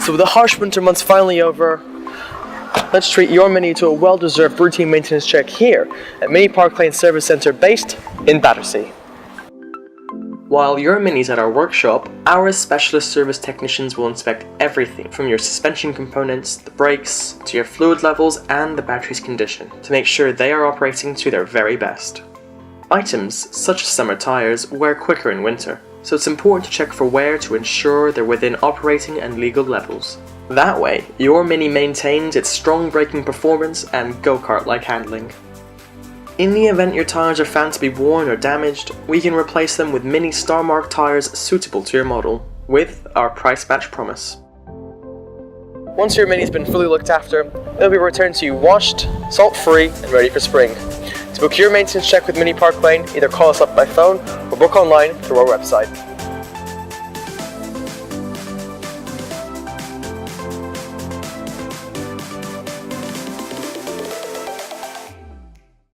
So with the harsh winter months finally over, let's treat your Mini to a well-deserved routine maintenance check here at Mini Park Lane Service Centre based in Battersea. While your Mini's at our workshop, our specialist service technicians will inspect everything from your suspension components, the brakes, to your fluid levels and the battery's condition to make sure they are operating to their very best. Items such as summer tyres wear quicker in winter, so it's important to check for wear to ensure they're within operating and legal levels. That way, your Mini maintains its strong braking performance and go-kart-like handling. In the event your tyres are found to be worn or damaged, we can replace them with Mini Star Mark tyres suitable to your model, with our price match promise. Once your Mini's been fully looked after, it'll be returned to you washed, salt-free and ready for spring. To book your maintenance check with Mini Park Lane, either call us up by phone or book online through our website.